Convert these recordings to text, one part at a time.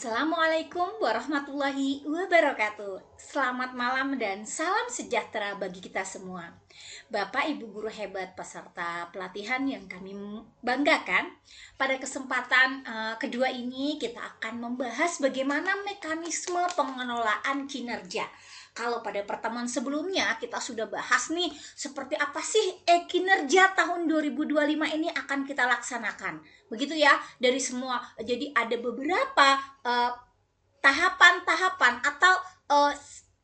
Assalamualaikum warahmatullahi wabarakatuh. Selamat malam dan salam sejahtera bagi kita semua. Bapak Ibu guru hebat peserta pelatihan yang kami banggakan, pada kesempatan kedua ini kita akan membahas bagaimana mekanisme pengelolaan kinerja. Kalau pada pertemuan sebelumnya kita sudah bahas nih, seperti apa sih kinerja tahun 2025 ini akan kita laksanakan. Begitu ya, dari semua. Jadi ada beberapa tahapan-tahapan atau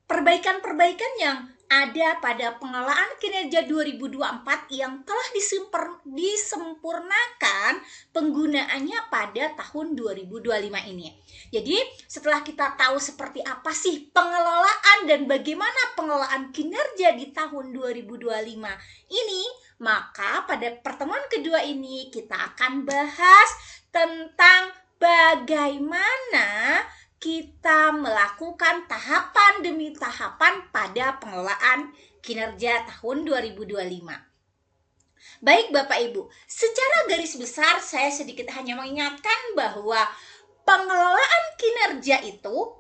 perbaikan-perbaikan yang ada pada pengelolaan kinerja 2024 yang telah disempurnakan penggunaannya pada tahun 2025 ini. Jadi setelah kita tahu seperti apa sih pengelolaan dan bagaimana pengelolaan kinerja di tahun 2025 ini, maka pada pertemuan kedua ini kita akan bahas tentang bagaimana kita melakukan tahapan demi tahapan pada pengelolaan kinerja tahun 2025. Baik Bapak Ibu, secara garis besar saya sedikit hanya mengingatkan bahwa pengelolaan kinerja itu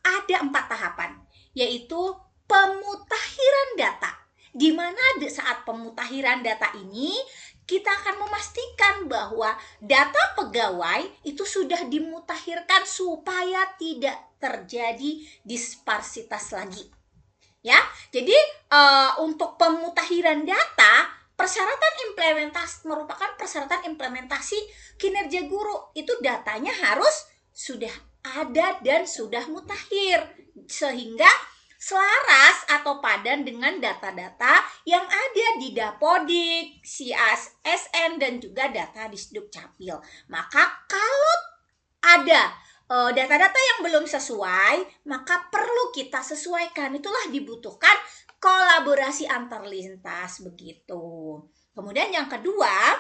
ada 4 tahapan, yaitu pemutahiran data, di mana saat pemutahiran data ini kita akan memastikan bahwa data pegawai itu sudah dimutakhirkan supaya tidak terjadi disparsitas lagi. Ya, jadi untuk pemutakhiran data, persyaratan implementasi merupakan persyaratan implementasi kinerja guru. Itu datanya harus sudah ada dan sudah mutakhir, sehingga selaras atau padan dengan data-data yang ada di Dapodik, CSSN, dan juga data di Dukcapil. Maka kalau ada data-data yang belum sesuai, maka perlu kita sesuaikan. Itulah dibutuhkan kolaborasi antar lintas begitu. Kemudian yang kedua,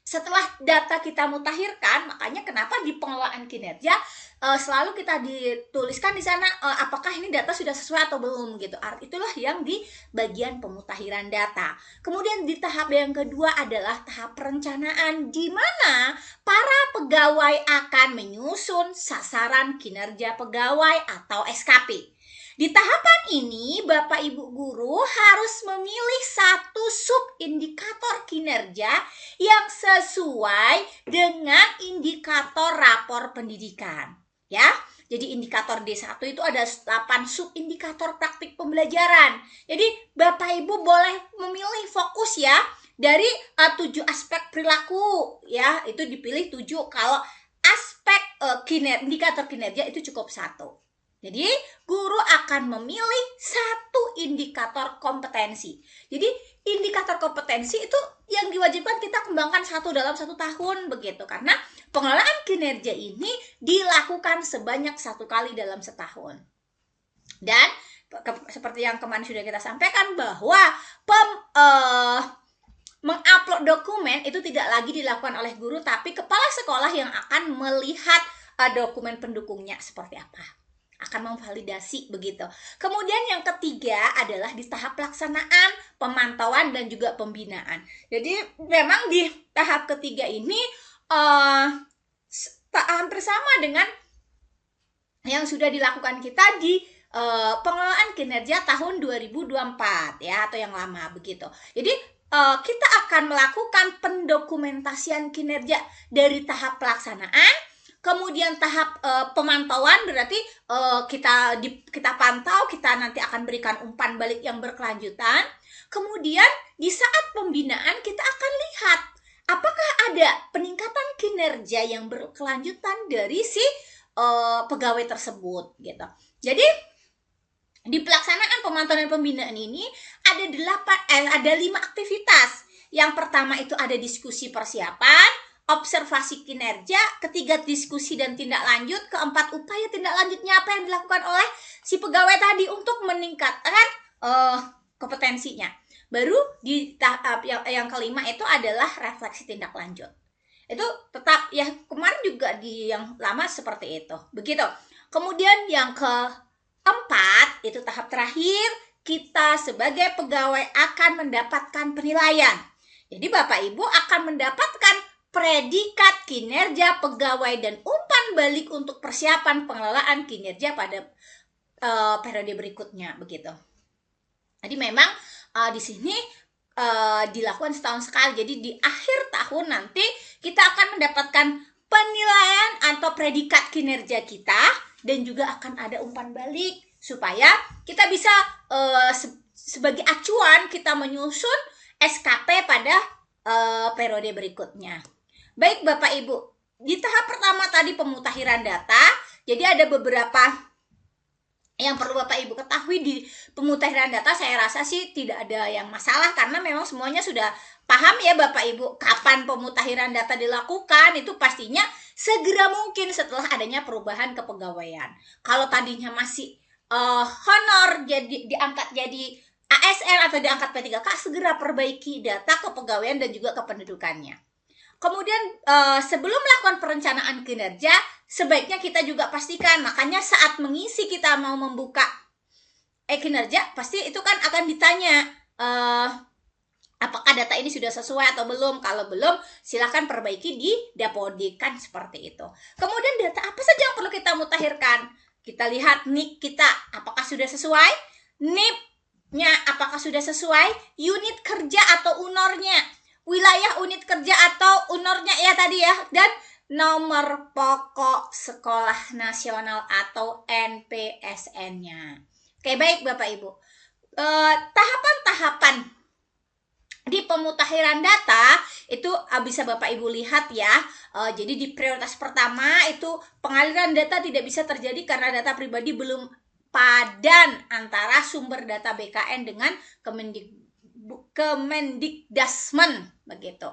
setelah data kita mutakhirkan, makanya kenapa di pengelolaan kinerja selalu kita dituliskan di sana apakah ini data sudah sesuai atau belum gitu. Itulah yang di bagian pemutakhiran data. Kemudian di tahap yang kedua adalah tahap perencanaan, di mana para pegawai akan menyusun sasaran kinerja pegawai atau SKP. Di tahapan ini, Bapak Ibu guru harus memilih satu sub-indikator kinerja yang sesuai dengan indikator rapor pendidikan. Ya, jadi indikator D1 itu ada 8 sub-indikator praktik pembelajaran. Jadi Bapak Ibu boleh memilih fokus ya dari 7 aspek perilaku ya, itu dipilih 7. Kalau aspek indikator kinerja itu cukup 1. Jadi guru akan memilih satu indikator kompetensi. Jadi indikator kompetensi itu yang diwajibkan kita kembangkan dalam 1 tahun begitu. Karena pengelolaan kinerja ini dilakukan sebanyak 1 kali dalam setahun. Dan seperti yang kemarin sudah kita sampaikan bahwa mengupload dokumen itu tidak lagi dilakukan oleh guru, tapi kepala sekolah yang akan melihat dokumen pendukungnya seperti apa, akan memvalidasi begitu. Kemudian yang ketiga adalah di tahap pelaksanaan, pemantauan, dan juga pembinaan. Jadi memang di tahap ketiga ini hampir sama dengan yang sudah dilakukan kita di pengelolaan kinerja tahun 2024 ya, atau yang lama begitu. Jadi kita akan melakukan pendokumentasian kinerja dari tahap pelaksanaan. Kemudian tahap pemantauan berarti kita pantau, kita nanti akan berikan umpan balik yang berkelanjutan. Kemudian di saat pembinaan kita akan lihat apakah ada peningkatan kinerja yang berkelanjutan dari si pegawai tersebut gitu. Jadi di pelaksanaan pemantauan dan pembinaan ini ada 5 aktivitas. Yang pertama itu ada diskusi persiapan, observasi kinerja, ketiga diskusi dan tindak lanjut, keempat upaya tindak lanjutnya apa yang dilakukan oleh si pegawai tadi untuk meningkatkan kompetensinya. Baru di tahap yang kelima itu adalah refleksi tindak lanjut. Itu tetap ya, kemarin juga di yang lama seperti itu. Begitu. Kemudian yang keempat itu tahap terakhir, kita sebagai pegawai akan mendapatkan penilaian. Jadi Bapak Ibu akan mendapatkan predikat kinerja pegawai dan umpan umpan balik untuk persiapan pengelolaan kinerja pada periode berikutnya begitu. Jadi memang di sini dilakukan setahun sekali. Jadi di akhir tahun nanti kita akan mendapatkan penilaian atau predikat kinerja kita dan juga akan ada umpan balik supaya kita bisa sebagai acuan kita menyusun SKP pada periode berikutnya. Baik Bapak Ibu, di tahap pertama tadi pemutakhiran data, jadi ada beberapa yang perlu Bapak Ibu ketahui di pemutakhiran data. Saya rasa sih tidak ada yang masalah karena memang semuanya sudah paham ya Bapak Ibu kapan pemutakhiran data dilakukan. Itu pastinya segera mungkin setelah adanya perubahan kepegawaian. Kalau tadinya masih honor jadi diangkat jadi ASN atau diangkat P3K, segera perbaiki data kepegawaian dan juga kependudukannya. Kemudian sebelum melakukan perencanaan kinerja, sebaiknya kita juga pastikan, makanya saat mengisi kita mau membuka kinerja, pasti itu kan akan ditanya apakah data ini sudah sesuai atau belum. Kalau belum, silakan perbaiki di Dapodik, kan seperti itu. Kemudian data apa saja yang perlu kita mutakhirkan? Kita lihat NIK kita, apakah sudah sesuai? NIP-nya apakah sudah sesuai? Unit kerja atau UNOR-nya, wilayah unit kerja atau UNOR-nya ya tadi ya, dan nomor pokok sekolah nasional atau NPSN-nya. Oke, baik Bapak Ibu. Tahapan-tahapan di pemutakhiran data itu bisa Bapak Ibu lihat ya. Jadi di prioritas pertama itu pengaliran data tidak bisa terjadi karena data pribadi belum padan antara sumber data BKN dengan Kemendikdasmen begitu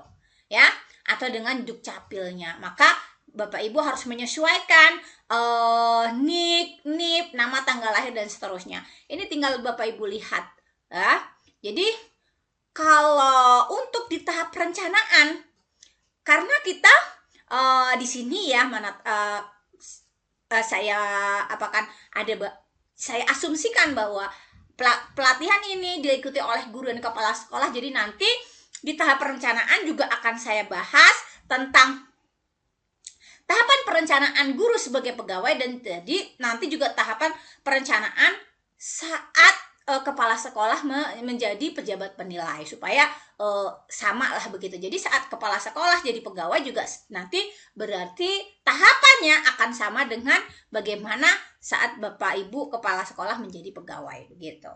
ya, atau dengan Dukcapilnya. Maka Bapak Ibu harus menyesuaikan NIK, NIP, nama tanggal lahir dan seterusnya. Ini tinggal Bapak Ibu lihat ya. Jadi kalau untuk di tahap perencanaan, karena kita di sini ya saya asumsikan bahwa pelatihan ini diikuti oleh guru dan kepala sekolah. Jadi nanti di tahap perencanaan juga akan saya bahas tentang tahapan perencanaan guru sebagai pegawai, dan jadi nanti juga tahapan perencanaan saat kepala sekolah menjadi pejabat penilai, supaya sama lah begitu. Jadi saat kepala sekolah jadi pegawai juga nanti berarti tahapannya akan sama dengan bagaimana saat Bapak Ibu kepala sekolah menjadi pegawai begitu.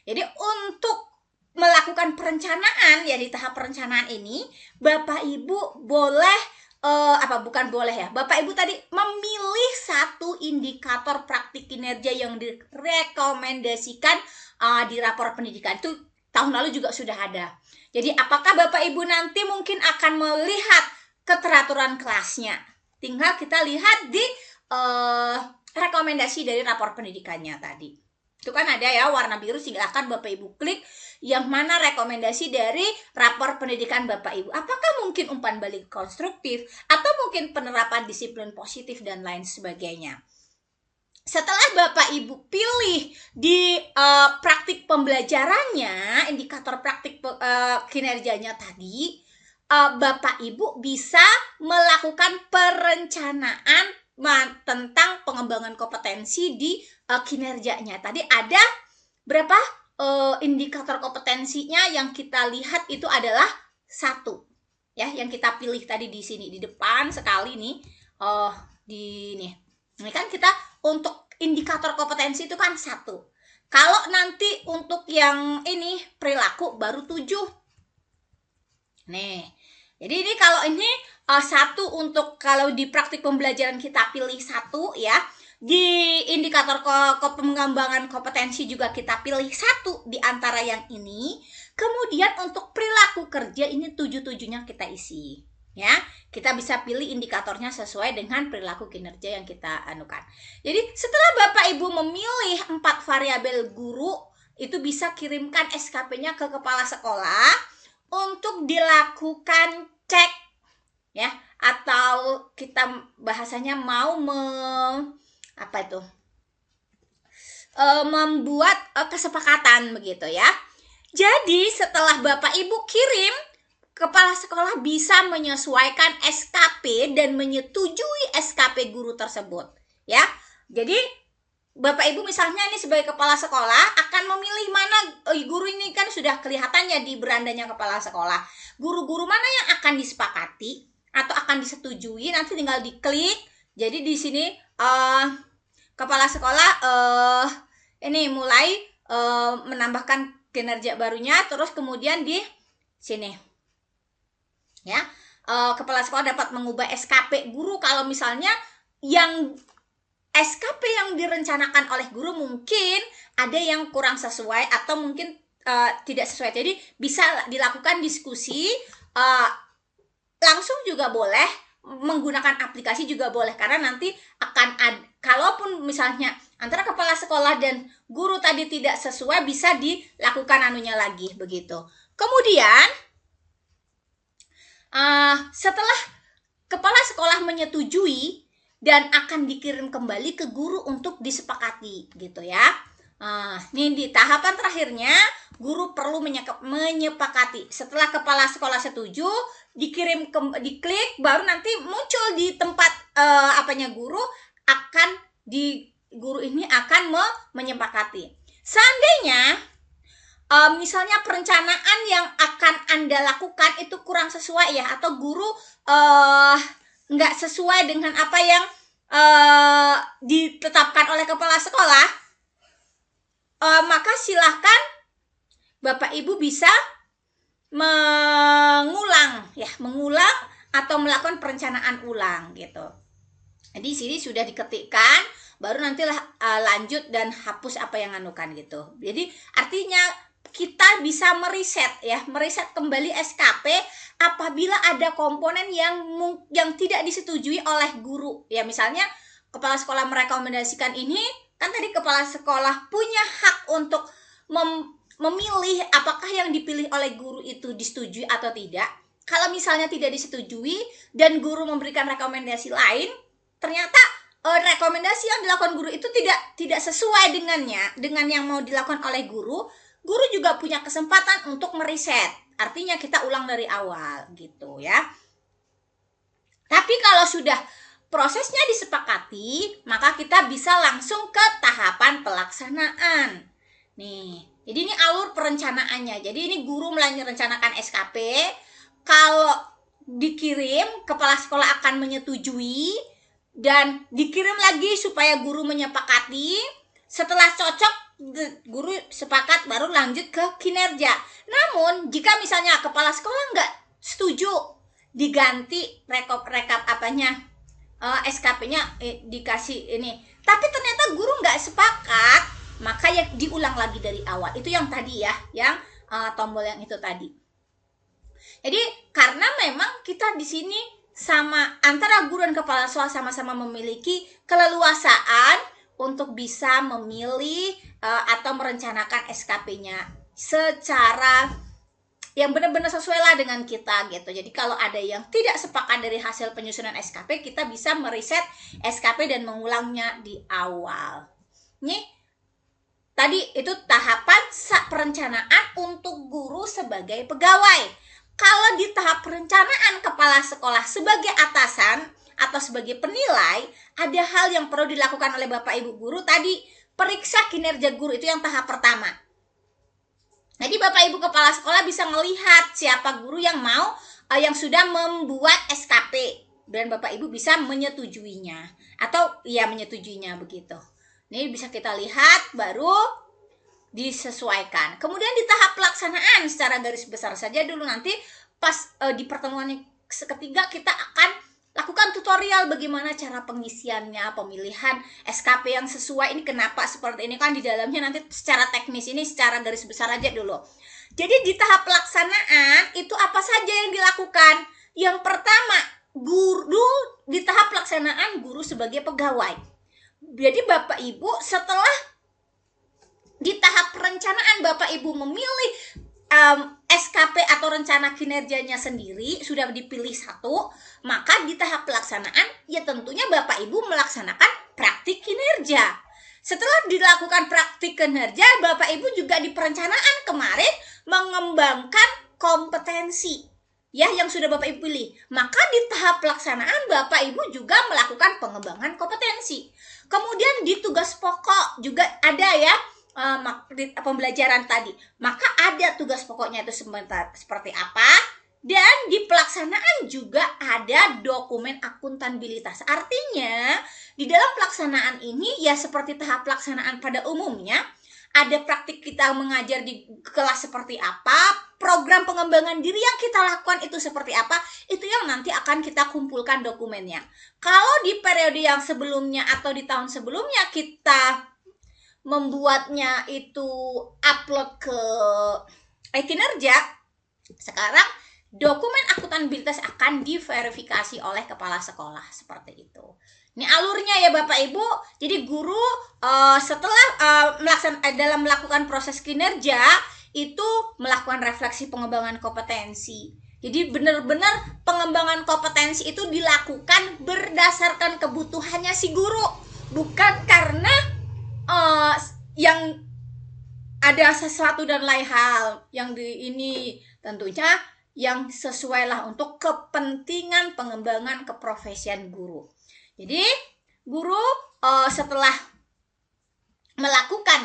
Jadi untuk melakukan perencanaan ya di tahap perencanaan ini, Bapak Ibu boleh Bapak Ibu tadi memilih satu indikator praktik kinerja yang direkomendasikan di rapor pendidikan. Itu tahun lalu juga sudah ada. Jadi apakah Bapak Ibu nanti mungkin akan melihat keteraturan kelasnya? Tinggal kita lihat di rekomendasi dari rapor pendidikannya tadi. Itu kan ada ya warna biru, silakan Bapak Ibu klik yang mana rekomendasi dari rapor pendidikan Bapak Ibu. Apakah mungkin umpan balik konstruktif atau mungkin penerapan disiplin positif dan lain sebagainya. Setelah Bapak Ibu pilih di praktik pembelajarannya, indikator praktik kinerjanya tadi, Bapak Ibu bisa melakukan perencanaan tentang pengembangan kompetensi di kinerjanya. Tadi ada berapa indikator kompetensinya yang kita lihat itu adalah 1 ya, yang kita pilih tadi di sini di depan sekali nih. Ini kan kita untuk indikator kompetensi itu kan 1. Kalau nanti untuk yang ini perilaku baru 7. Nih. Jadi ini kalau ini 1 untuk kalau di praktik pembelajaran kita pilih 1 ya. Di indikator pengembangan kompetensi juga kita pilih 1 di antara yang ini. Kemudian untuk perilaku kerja ini 7-7-nya kita isi. Ya, kita bisa pilih indikatornya sesuai dengan perilaku kinerja yang kita anukan. Jadi setelah Bapak Ibu memilih 4 variabel guru, itu bisa kirimkan SKP-nya ke kepala sekolah untuk dilakukan cek ya, atau kita bahasanya mau membuat kesepakatan begitu ya. Jadi setelah Bapak Ibu kirim kepala sekolah bisa menyesuaikan SKP dan menyetujui SKP guru tersebut, ya. Jadi Bapak Ibu misalnya ini sebagai kepala sekolah akan memilih mana guru, ini kan sudah kelihatannya di berandanya kepala sekolah. Guru-guru mana yang akan disepakati atau akan disetujui, nanti tinggal diklik. Jadi di sini kepala sekolah ini mulai menambahkan kinerja barunya, terus kemudian di sini ya kepala sekolah dapat mengubah SKP guru kalau misalnya yang SKP yang direncanakan oleh guru mungkin ada yang kurang sesuai atau mungkin tidak sesuai. Jadi bisa dilakukan diskusi, langsung juga boleh, menggunakan aplikasi juga boleh, karena nanti akan kalaupun misalnya antara kepala sekolah dan guru tadi tidak sesuai, bisa dilakukan anunya lagi begitu. Kemudian setelah kepala sekolah menyetujui dan akan dikirim kembali ke guru untuk disepakati gitu ya. Ini di tahapan terakhirnya guru perlu menyepakati. Setelah kepala sekolah setuju, diklik, baru nanti muncul di tempat guru ini akan menyepakati. Seandainya misalnya perencanaan yang akan Anda lakukan itu kurang sesuai ya, atau guru nggak sesuai dengan apa yang ditetapkan oleh kepala sekolah, maka silahkan Bapak Ibu bisa mengulang atau melakukan perencanaan ulang gitu. Jadi di sini sudah diketikkan, baru nantilah lanjut dan hapus apa yang anukan gitu. Jadi artinya kita bisa meriset kembali SKP apabila ada komponen yang tidak disetujui oleh guru. Ya misalnya kepala sekolah merekomendasikan ini, kan tadi kepala sekolah punya hak untuk memilih apakah yang dipilih oleh guru itu disetujui atau tidak. Kalau misalnya tidak disetujui dan guru memberikan rekomendasi lain, ternyata rekomendasi yang dilakukan guru itu tidak sesuai dengan yang mau dilakukan oleh guru juga punya kesempatan untuk meriset. Artinya kita ulang dari awal gitu ya. Tapi kalau sudah prosesnya disepakati, maka kita bisa langsung ke tahapan pelaksanaan. Nih, jadi ini alur perencanaannya. Jadi ini guru mulai merencanakan SKP. Kalau dikirim, kepala sekolah akan menyetujui dan dikirim lagi supaya guru menyepakati. Setelah cocok, guru sepakat, baru lanjut ke kinerja. Namun jika misalnya kepala sekolah nggak setuju, diganti SKP-nya dikasih ini, tapi ternyata guru nggak sepakat, maka ya diulang lagi dari awal. Itu yang tadi ya, yang tombol yang itu tadi. Jadi karena memang kita di sini antara guru dan kepala sekolah sama-sama memiliki keleluasaan untuk bisa memilih atau merencanakan SKP-nya secara yang benar-benar sesuai lah dengan kita gitu. Jadi kalau ada yang tidak sepakat dari hasil penyusunan SKP, kita bisa meriset SKP dan mengulangnya di awal. Nih, tadi itu tahapan perencanaan untuk guru sebagai pegawai. Kalau di tahap perencanaan kepala sekolah sebagai atasan atau sebagai penilai, ada hal yang perlu dilakukan oleh Bapak Ibu guru tadi, periksa kinerja guru, itu yang tahap pertama. Jadi Bapak Ibu kepala sekolah bisa melihat siapa guru yang yang sudah membuat SKP dan Bapak Ibu bisa menyetujuinya atau menyetujuinya begitu. Ini bisa kita lihat, baru disesuaikan. Kemudian di tahap pelaksanaan secara garis besar saja dulu, nanti pas di pertemuan yang ketiga kita akan lakukan tutorial bagaimana cara pengisiannya, pemilihan SKP yang sesuai. Ini kenapa seperti ini, kan di dalamnya nanti secara teknis, ini secara garis besar aja dulu. Jadi di tahap pelaksanaan itu apa saja yang dilakukan? Yang pertama, guru di tahap pelaksanaan guru sebagai pegawai. Jadi Bapak Ibu setelah di tahap perencanaan Bapak Ibu memilih SKP atau rencana kinerjanya sendiri, sudah dipilih satu, maka di tahap pelaksanaan ya tentunya Bapak Ibu melaksanakan praktik kinerja. Setelah dilakukan praktik kinerja, Bapak Ibu juga di perencanaan kemarin mengembangkan kompetensi. ya yang sudah Bapak Ibu pilih. Maka di tahap pelaksanaan Bapak Ibu juga melakukan pengembangan kompetensi. Kemudian di tugas pokok juga ada ya di pembelajaran tadi. Maka ada tugas pokoknya itu seperti apa. Dan di pelaksanaan juga ada dokumen akuntabilitas. Artinya di dalam pelaksanaan ini ya seperti tahap pelaksanaan pada umumnya. Ada praktik kita mengajar di kelas seperti apa, program pengembangan diri yang kita lakukan itu seperti apa, itu yang nanti akan kita kumpulkan dokumennya. Kalau di periode yang sebelumnya atau di tahun sebelumnya kita membuatnya itu upload ke kinerja, sekarang dokumen akuntabilitas akan diverifikasi oleh kepala sekolah seperti itu. Ini alurnya ya Bapak Ibu. Jadi guru setelah dalam melakukan proses kinerja itu melakukan refleksi pengembangan kompetensi. Jadi benar-benar pengembangan kompetensi itu dilakukan berdasarkan kebutuhannya si guru, bukan karena yang ada sesuatu dan lain hal yang ini tentunya yang sesuai lah untuk kepentingan pengembangan keprofesian guru. Jadi guru setelah melakukan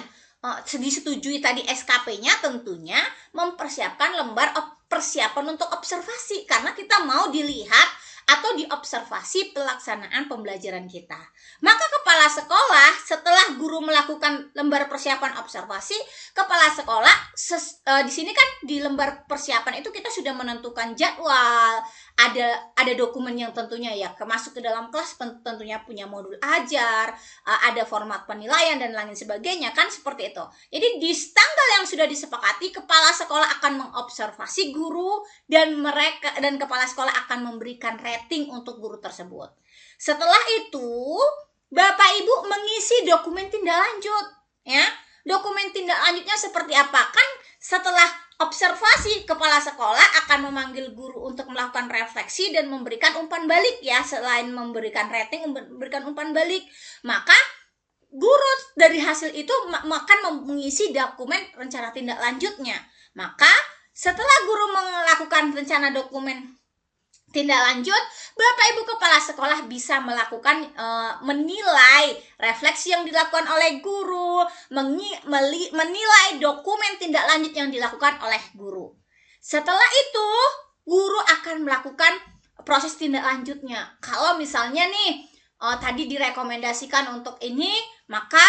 disetujui tadi SKP-nya tentunya mempersiapkan lembar persiapan untuk observasi karena kita mau dilihat atau diobservasi pelaksanaan pembelajaran kita. Maka kepala sekolah setelah guru melakukan lembar persiapan observasi, kepala sekolah di sini kan di lembar persiapan itu kita sudah menentukan jadwal, ada dokumen yang tentunya ya masuk ke dalam kelas tentunya punya modul ajar, ada format penilaian dan lain sebagainya kan seperti itu. Jadi di tanggal yang sudah disepakati kepala sekolah akan mengobservasi guru dan kepala sekolah akan memberikan rating untuk guru tersebut. Setelah itu Bapak Ibu mengisi dokumen tindak lanjut ya. Dokumen tindak lanjutnya seperti apa? Kan setelah observasi kepala sekolah akan memanggil guru untuk melakukan refleksi dan memberikan umpan balik ya. Selain memberikan rating, memberikan umpan balik. Maka guru dari hasil itu akan mengisi dokumen rencana tindak lanjutnya. Maka setelah guru melakukan rencana dokumen tindak lanjut, Bapak Ibu kepala sekolah bisa melakukan menilai refleksi yang dilakukan oleh guru, menilai dokumen tindak lanjut yang dilakukan oleh guru. Setelah itu, guru akan melakukan proses tindak lanjutnya. Kalau misalnya nih tadi direkomendasikan untuk ini, maka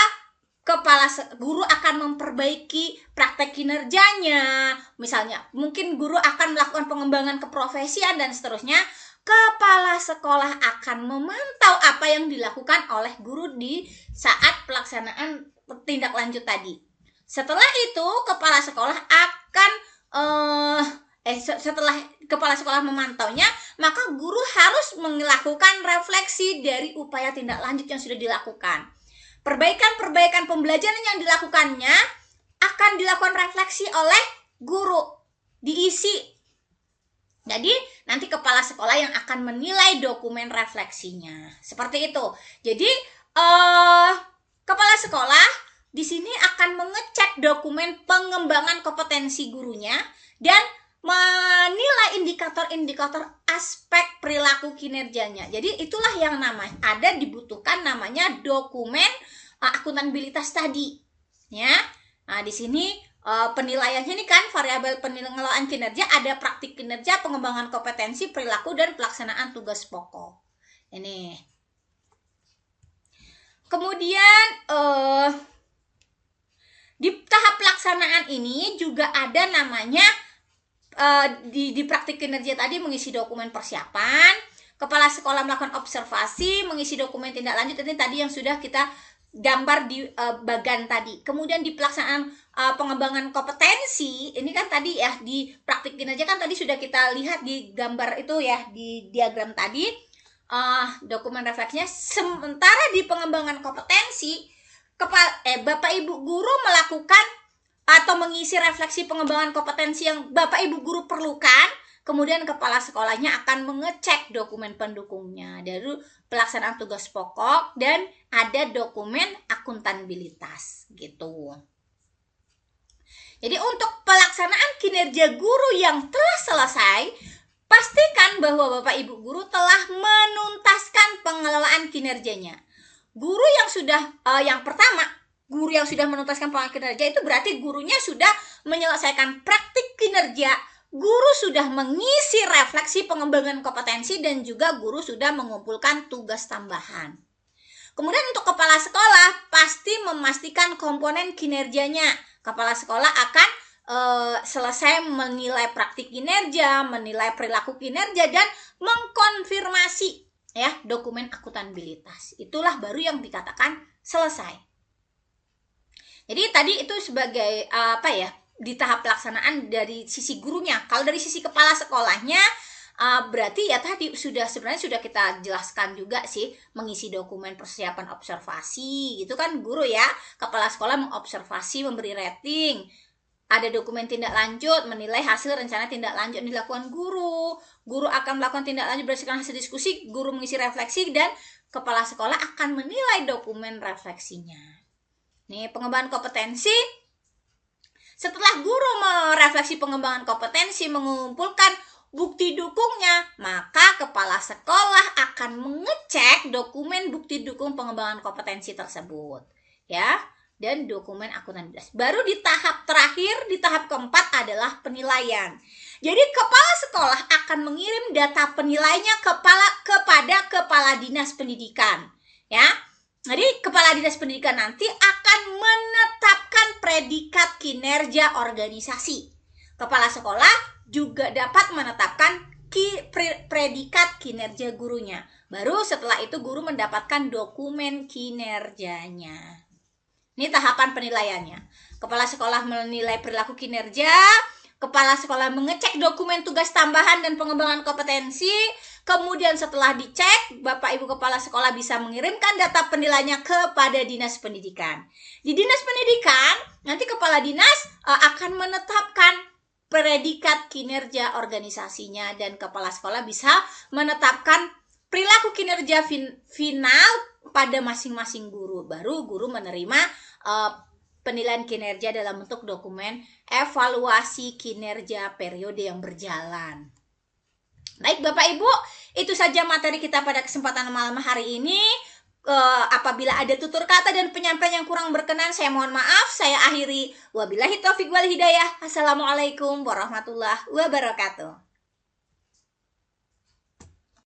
guru akan memperbaiki praktek kinerjanya. Misalnya, mungkin guru akan melakukan pengembangan keprofesian dan seterusnya. Kepala sekolah akan memantau apa yang dilakukan oleh guru di saat pelaksanaan tindak lanjut tadi. Setelah itu, kepala sekolah akan setelah kepala sekolah memantaunya, maka guru harus melakukan refleksi dari upaya tindak lanjut yang sudah dilakukan. Perbaikan pembelajaran yang dilakukannya akan dilakukan refleksi oleh guru, diisi. Jadi nanti kepala sekolah yang akan menilai dokumen refleksinya. Seperti itu. Jadi kepala sekolah di sini akan mengecek dokumen pengembangan kompetensi gurunya dan menilai indikator-indikator aspek perilaku kinerjanya. Jadi itulah yang dibutuhkan namanya dokumen akuntabilitas tadi. Ya. Nah, di sini penilaiannya ini kan variabel pengelolaan kinerja, ada praktik kinerja, pengembangan kompetensi, perilaku dan pelaksanaan tugas pokok. Ini. Kemudian di tahap pelaksanaan ini juga ada namanya di praktik kinerja tadi mengisi dokumen persiapan, kepala sekolah melakukan observasi, mengisi dokumen tindak lanjut, ini tadi yang sudah kita gambar di bagan tadi. Kemudian di pelaksanaan pengembangan kompetensi, ini kan tadi ya di praktik kinerja kan tadi sudah kita lihat di gambar itu ya, di diagram tadi dokumen refleksinya. Sementara di pengembangan kompetensi, Bapak Ibu guru melakukan atau mengisi refleksi pengembangan kompetensi yang Bapak Ibu guru perlukan, kemudian kepala sekolahnya akan mengecek dokumen pendukungnya dari pelaksanaan tugas pokok dan ada dokumen akuntabilitas gitu. Jadi untuk pelaksanaan kinerja guru yang telah selesai, Pastikan bahwa Bapak Ibu guru telah menuntaskan pengelolaan kinerjanya. Guru yang sudah yang pertama, guru yang sudah menuntaskan pengelolaan kinerja itu berarti gurunya sudah menyelesaikan praktik kinerja, guru sudah mengisi refleksi pengembangan kompetensi, dan juga guru sudah mengumpulkan tugas tambahan. Kemudian untuk kepala sekolah pasti memastikan komponen kinerjanya. Kepala sekolah akan selesai menilai praktik kinerja, menilai perilaku kinerja, dan mengkonfirmasi ya dokumen akuntabilitas. Itulah baru yang dikatakan selesai. Jadi tadi itu sebagai di tahap pelaksanaan dari sisi gurunya. Kalau dari sisi kepala sekolahnya berarti ya tadi sebenarnya sudah kita jelaskan juga sih, mengisi dokumen persiapan observasi gitu kan guru ya. Kepala sekolah mengobservasi, memberi rating. Ada dokumen tindak lanjut, menilai hasil rencana tindak lanjut yang dilakukan guru. Guru akan melakukan tindak lanjut berdasarkan hasil diskusi, guru mengisi refleksi, dan kepala sekolah akan menilai dokumen refleksinya. Nih, pengembangan kompetensi. Setelah guru merefleksi pengembangan kompetensi, mengumpulkan bukti dukungnya, maka kepala sekolah akan mengecek dokumen bukti dukung pengembangan kompetensi tersebut. Ya. Dan dokumen akuntabilitas. Baru di tahap terakhir, di tahap keempat adalah penilaian. Jadi kepala sekolah akan mengirim data penilainya kepada kepala dinas pendidikan. Ya, jadi kepala dinas pendidikan nanti akan menetapkan predikat kinerja organisasi. Kepala sekolah juga dapat menetapkan predikat kinerja gurunya. Baru setelah itu guru mendapatkan dokumen kinerjanya. Ini tahapan penilaiannya. Kepala sekolah menilai perilaku kinerja, kepala sekolah mengecek dokumen tugas tambahan dan pengembangan kompetensi, kemudian setelah dicek, Bapak Ibu kepala sekolah bisa mengirimkan data penilaiannya kepada dinas pendidikan. Di dinas pendidikan, nanti kepala dinas akan menetapkan predikat kinerja organisasinya, dan kepala sekolah bisa menetapkan perilaku kinerja final pada masing-masing guru. Baru guru menerima penilaian kinerja dalam bentuk dokumen evaluasi kinerja periode yang berjalan. Baik Bapak Ibu, itu saja materi kita pada kesempatan malam hari ini. Apabila ada tutur kata dan penyampaian yang kurang berkenan, saya mohon maaf. Saya akhiri. Wabillahi taufiq wal hidayah. Assalamualaikum warahmatullahi wabarakatuh.